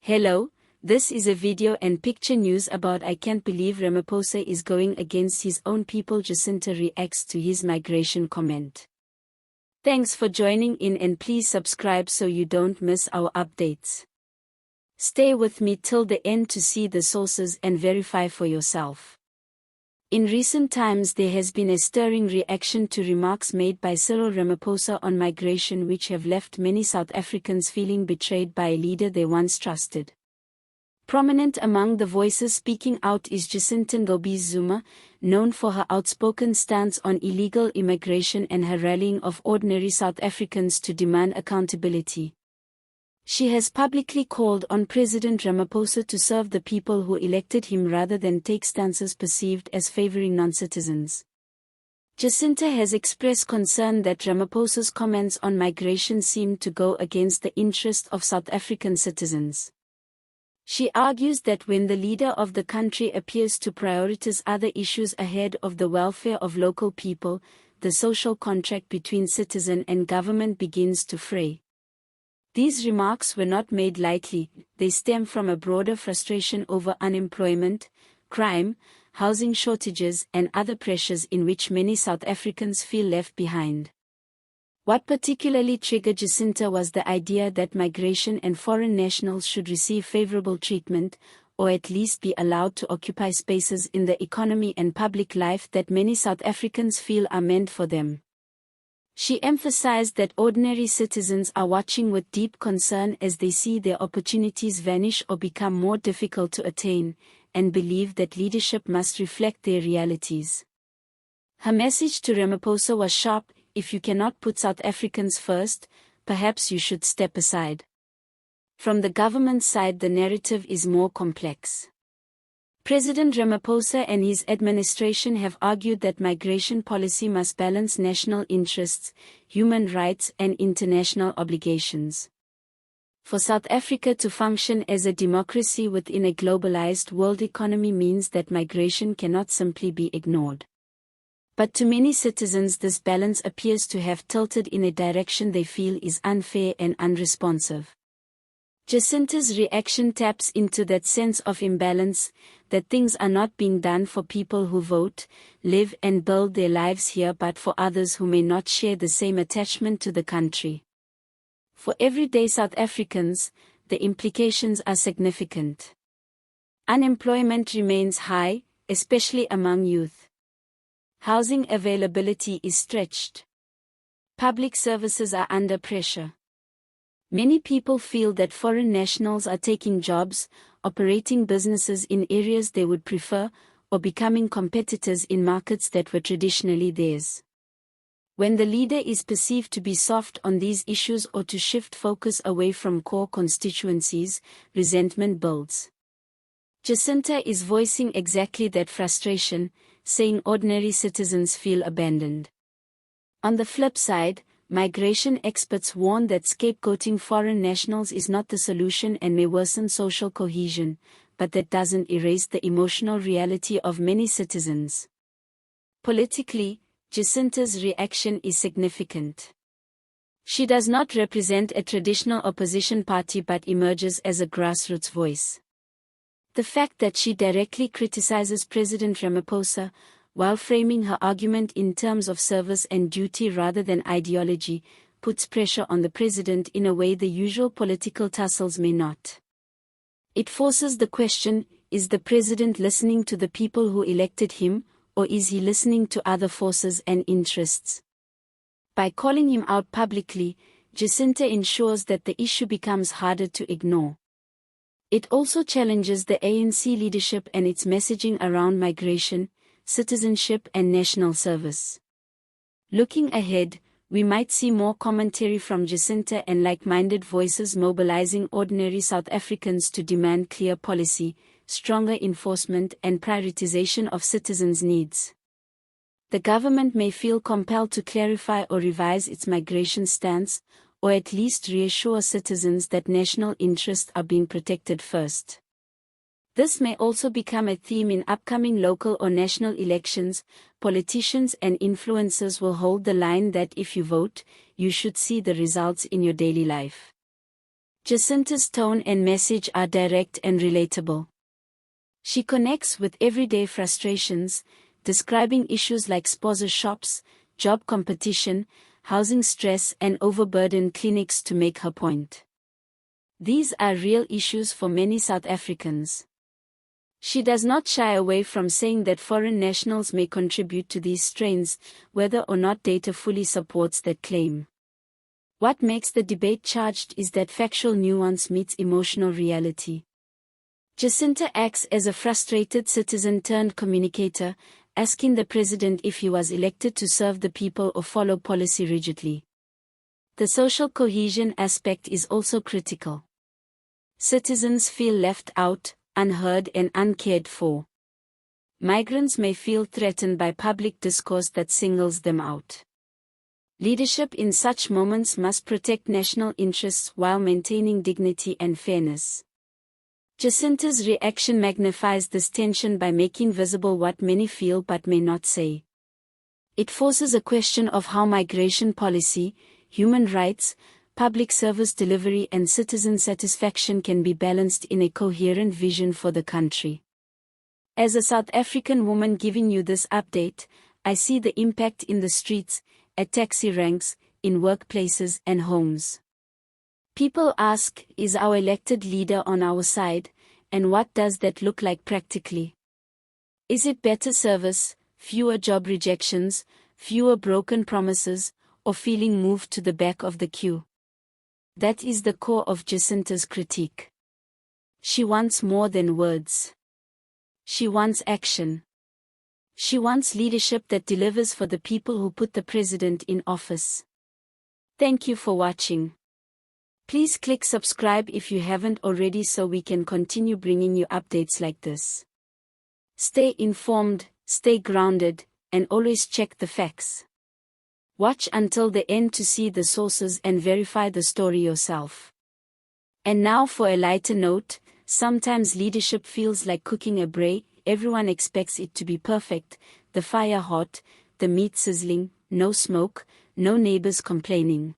Hello, this is a video and picture news about I can't believe Ramaphosa is going against his own people. Jacinta reacts to his migration comment. Thanks for joining in and please subscribe so you don't miss our updates. Stay with me till the end to see the sources and verify for yourself. In recent times there has been a stirring reaction to remarks made by Cyril Ramaphosa on migration which have left many South Africans feeling betrayed by a leader they once trusted. Prominent among the voices speaking out is Jacinta Zuma, known for her outspoken stance on illegal immigration and her rallying of ordinary South Africans to demand accountability. She has publicly called on President Ramaphosa to serve the people who elected him rather than take stances perceived as favoring non-citizens. Jacinta has expressed concern that Ramaphosa's comments on migration seem to go against the interest of South African citizens. She argues that when the leader of the country appears to prioritize other issues ahead of the welfare of local people, the social contract between citizen and government begins to fray. These remarks were not made lightly. They stem from a broader frustration over unemployment, crime, housing shortages and other pressures in which many South Africans feel left behind. What particularly triggered Jacinta was the idea that migration and foreign nationals should receive favorable treatment, or at least be allowed to occupy spaces in the economy and public life that many South Africans feel are meant for them. She emphasized that ordinary citizens are watching with deep concern as they see their opportunities vanish or become more difficult to attain, and believe that leadership must reflect their realities. Her message to Ramaphosa was sharp: if you cannot put South Africans first, perhaps you should step aside. From the government side, the narrative is more complex. President Ramaphosa and his administration have argued that migration policy must balance national interests, human rights and international obligations. For South Africa to function as a democracy within a globalized world economy means that migration cannot simply be ignored. But to many citizens this balance appears to have tilted in a direction they feel is unfair and unresponsive. Jacinta's reaction taps into that sense of imbalance, that things are not being done for people who vote, live and build their lives here but for others who may not share the same attachment to the country. For everyday South Africans, the implications are significant. Unemployment remains high, especially among youth. Housing availability is stretched. Public services are under pressure. Many people feel that foreign nationals are taking jobs, operating businesses in areas they would prefer, or becoming competitors in markets that were traditionally theirs. When the leader is perceived to be soft on these issues or to shift focus away from core constituencies, resentment builds. Jacinta is voicing exactly that frustration, saying ordinary citizens feel abandoned. On the flip side, migration experts warn that scapegoating foreign nationals is not the solution and may worsen social cohesion, but that doesn't erase the emotional reality of many citizens. Politically, Jacinta's reaction is significant. She does not represent a traditional opposition party but emerges as a grassroots voice. The fact that she directly criticizes President Ramaphosa, while framing her argument in terms of service and duty rather than ideology, puts pressure on the president in a way the usual political tussles may not. It forces the question: is the president listening to the people who elected him, or is he listening to other forces and interests? By calling him out publicly, Jacinta ensures that the issue becomes harder to ignore. It also challenges the ANC leadership and its messaging around migration, citizenship and national service. Looking ahead, we might see more commentary from Jacinta and like-minded voices mobilizing ordinary South Africans to demand clear policy, stronger enforcement and prioritization of citizens' needs. The government may feel compelled to clarify or revise its migration stance, or at least reassure citizens that national interests are being protected first. This may also become a theme in upcoming local or national elections. Politicians and influencers will hold the line that if you vote, you should see the results in your daily life. Jacinta's tone and message are direct and relatable. She connects with everyday frustrations, describing issues like sponsor shops, job competition, housing stress and overburdened clinics to make her point. These are real issues for many South Africans. She does not shy away from saying that foreign nationals may contribute to these strains, whether or not data fully supports that claim. What makes the debate charged is that factual nuance meets emotional reality. Jacinta acts as a frustrated citizen turned communicator, asking the president if he was elected to serve the people or follow policy rigidly. The social cohesion aspect is also critical. Citizens feel left out, unheard and uncared for. Migrants may feel threatened by public discourse that singles them out. Leadership in such moments must protect national interests while maintaining dignity and fairness. Jacinta's reaction magnifies this tension by making visible what many feel but may not say. It forces a question of how migration policy, human rights, public service delivery and citizen satisfaction can be balanced in a coherent vision for the country. As a South African woman giving you this update, I see the impact in the streets, at taxi ranks, in workplaces and homes. People ask, is our elected leader on our side, and what does that look like practically? Is it better service, fewer job rejections, fewer broken promises, or feeling moved to the back of the queue? That is the core of Jacinta's critique. She wants more than words. She wants action. She wants leadership that delivers for the people who put the president in office. Thank you for watching. Please click subscribe if you haven't already so we can continue bringing you updates like this. Stay informed, stay grounded, and always check the facts. Watch until the end to see the sources and verify the story yourself. And now for a lighter note, sometimes leadership feels like cooking a braai. Everyone expects it to be perfect, the fire hot, the meat sizzling, no smoke, no neighbors complaining.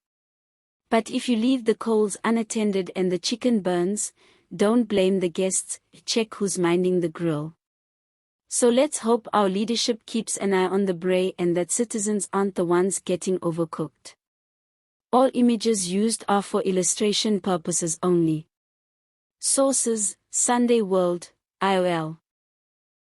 But if you leave the coals unattended and the chicken burns, don't blame the guests, check who's minding the grill. So let's hope our leadership keeps an eye on the braai and that citizens aren't the ones getting overcooked. All images used are for illustration purposes only. Sources: Sunday World, IOL.